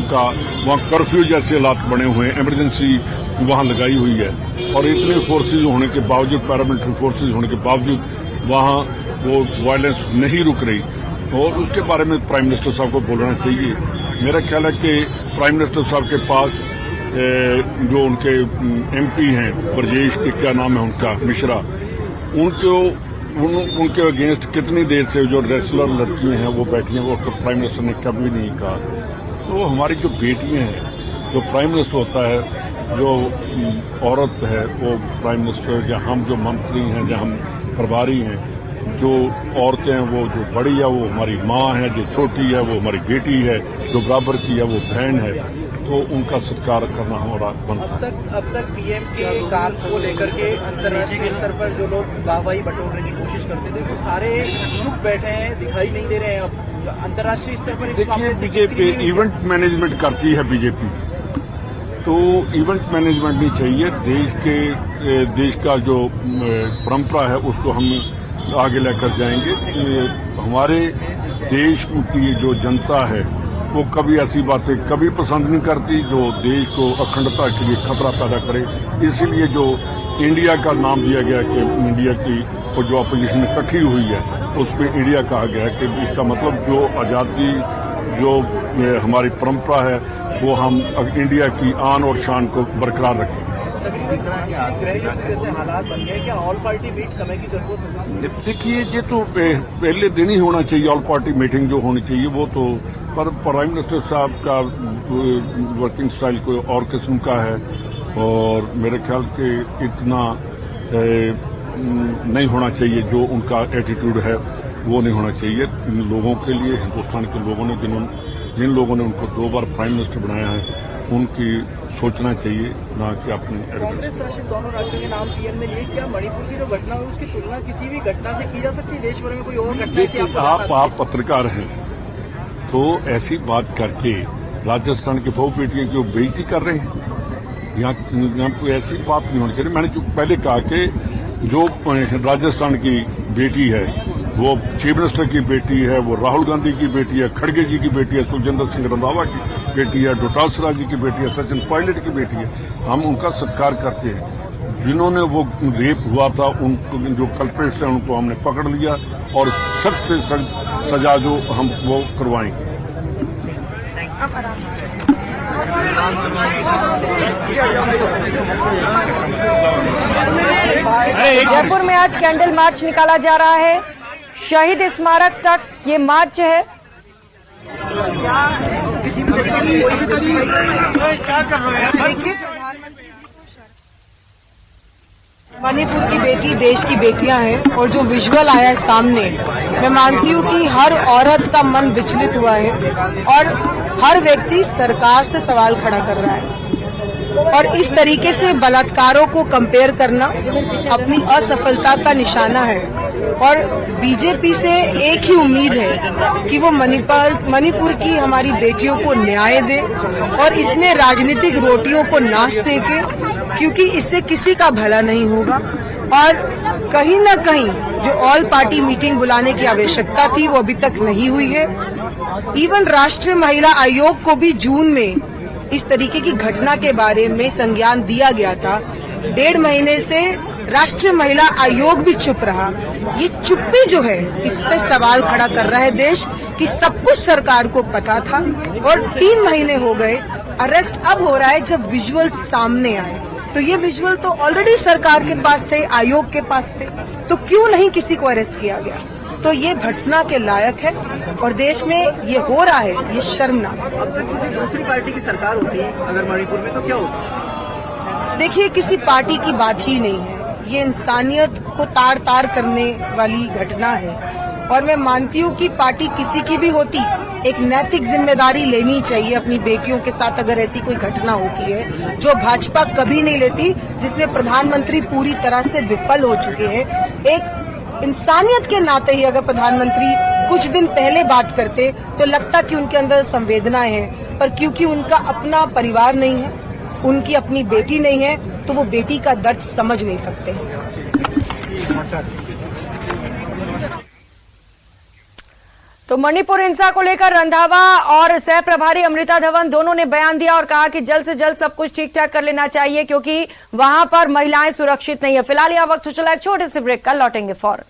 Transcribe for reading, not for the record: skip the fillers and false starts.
उनका वहाँ कर्फ्यू जैसे हालात बने हुए हैं, इमरजेंसी वहाँ लगाई हुई है और इतने फोर्सेज होने के बावजूद, पैरामिलिट्री फोर्सेज होने के बावजूद वहाँ वो वायलेंस नहीं रुक रही और उसके बारे में प्राइम मिनिस्टर साहब को बोलना चाहिए। मेरा ख्याल है कि प्राइम मिनिस्टर साहब के पास जो उनके एमपी हैं, ब्रजेश के क्या नाम है उनका, मिश्रा, उनके अगेंस्ट कितनी देर से जो रेसलर लड़कियां हैं वो बैठी हैं, वो प्राइम मिनिस्टर ने कभी नहीं कहा। तो हमारी जो बेटियां हैं, जो प्राइम मिनिस्टर होता है, जो औरत है वो प्राइम मिनिस्टर, या हम जो मंत्री हैं, या हम प्रभारी हैं, जो औरतें हैं वो जो बड़ी है वो हमारी माँ है, जो छोटी है वो हमारी बेटी है, जो बराबर की है वो बहन है, तो उनका सत्कार करना हमारा बनता है। अब तक पीएम के काम को लेकर के अंतर्राष्ट्रीय स्तर पर जो लोग वाहवाही बटोरने की कोशिश करते थे वो सारे चुप बैठे हैं, दिखाई नहीं दे रहे हैं। अब अंतर्राष्ट्रीय स्तर पर देखिए, बीजेपी इवेंट मैनेजमेंट करती है बीजेपी, तो इवेंट मैनेजमेंट नहीं चाहिए। देश का जो परंपरा है उसको हम आगे लेकर जाएंगे। हमारे देश की जो जनता है वो कभी ऐसी बातें कभी पसंद नहीं करती जो देश को अखंडता के लिए खतरा पैदा करे। इसीलिए जो इंडिया का नाम दिया गया कि इंडिया की जो अपोजिशन इकट्ठी हुई है उसमें इंडिया कहा गया कि इसका मतलब जो आज़ादी, जो हमारी परंपरा है वो हम इंडिया की आन और शान को बरकरार रखें। हालात बन गए, क्या ऑल पार्टी मीट समय की जरूरत है? देखिए, ये तो पहले दिन ही होना चाहिए, ऑल पार्टी मीटिंग जो होनी चाहिए वो तो, पर प्राइम मिनिस्टर साहब का वर्किंग स्टाइल कोई और किस्म का है और मेरे ख्याल के इतना नहीं होना चाहिए। जो उनका एटीट्यूड है वो नहीं होना चाहिए। लोगों के लिए, हिंदुस्तान के लोगों ने, जिन लोगों ने उनको 2 बार प्राइम मिनिस्टर बनाया है, उनकी सोचना चाहिए, ना कि अपनी। कांग्रेस शासित दोनों राज्यों के नाम पीएम ने लिए, क्या मणिपुर की जो घटना है उसकी तुलना किसी भी घटना से की जा सकती है? देश भर में कोई और घटना? आप पत्रकार हैं तो ऐसी बात करके राजस्थान की बहु बेटियों की बेइज्जती कर रहे हैं। यहाँ कोई ऐसी बात नहीं होनी चाहिए। मैंने जो पहले कहा कि जो राजस्थान की बेटी है वो चीफ मिनिस्टर की बेटी है, वो राहुल गांधी की बेटी है, खड़गे जी की बेटी है, सुखजिंदर सिंह रंधावा की बेटी है, डोटासरा जी की बेटी है, सचिन पायलट की बेटी है। हम उनका सत्कार करते हैं। जिन्होंने वो रेप हुआ था, उनको जो कल्प्रेट्स हैं उनको हमने पकड़ लिया और सख्त से सख्त सजा जो हम वो करवाएंगे। जयपुर में आज कैंडल मार्च निकाला जा रहा है, शहीद स्मारक तक ये मार्च है। मणिपुर की बेटी देश की बेटियां हैं और जो विजुअल आया है सामने, मैं मानती हूँ कि हर औरत का मन विचलित हुआ है और हर व्यक्ति सरकार से सवाल खड़ा कर रहा है। और इस तरीके से बलात्कारों को कंपेयर करना अपनी असफलता का निशाना है और बीजेपी से एक ही उम्मीद है कि वो मणिपुर की हमारी बेटियों को न्याय दे और इसमें राजनीतिक रोटियों को ना सेके, क्योंकि इससे किसी का भला नहीं होगा। और कहीं न कहीं जो ऑल पार्टी मीटिंग बुलाने की आवश्यकता थी वो अभी तक नहीं हुई है। इवन राष्ट्रीय महिला आयोग को भी जून में इस तरीके की घटना के बारे में संज्ञान दिया गया था। 1.5 महीने से राष्ट्रीय महिला आयोग भी चुप रहा। ये चुप्पी जो है, इस पे सवाल खड़ा कर रहा है देश कि सब कुछ सरकार को पता था और 3 महीने हो गए। अरेस्ट अब हो रहा है जब विजुअल सामने आए, तो ये विजुअल तो ऑलरेडी सरकार के पास थे, आयोग के पास थे, तो क्यों नहीं किसी को अरेस्ट किया गया? तो ये भर्त्सना के लायक है और देश में ये हो रहा है, ये शर्मनाक। अब तक किसी दूसरी पार्टी की सरकार होती अगर मणिपुर में, तो क्या होता? देखिए, किसी पार्टी की बात ही नहीं है, ये इंसानियत को तार तार करने वाली घटना है और मैं मानती हूँ कि पार्टी किसी की भी होती, एक नैतिक जिम्मेदारी लेनी चाहिए अपनी बेटियों के साथ अगर ऐसी कोई घटना होती है, जो भाजपा कभी नहीं लेती, जिसमें प्रधानमंत्री पूरी तरह से विफल हो चुके हैं। एक इंसानियत के नाते ही अगर प्रधानमंत्री कुछ दिन पहले बात करते तो लगता कि उनके अंदर संवेदनाएं हैं, पर क्योंकि उनका अपना परिवार नहीं है, उनकी अपनी बेटी नहीं है, तो वो बेटी का दर्द समझ नहीं सकते। तो मणिपुर हिंसा को लेकर रंधावा और सह प्रभारी अमृता धवन दोनों ने बयान दिया और कहा कि जल्द से जल्द सब कुछ ठीक ठाक कर लेना चाहिए क्योंकि वहां पर महिलाएं सुरक्षित नहीं है। फिलहाल यह वक्त चला एक छोटे से ब्रेक का, लौटेंगे फौरन।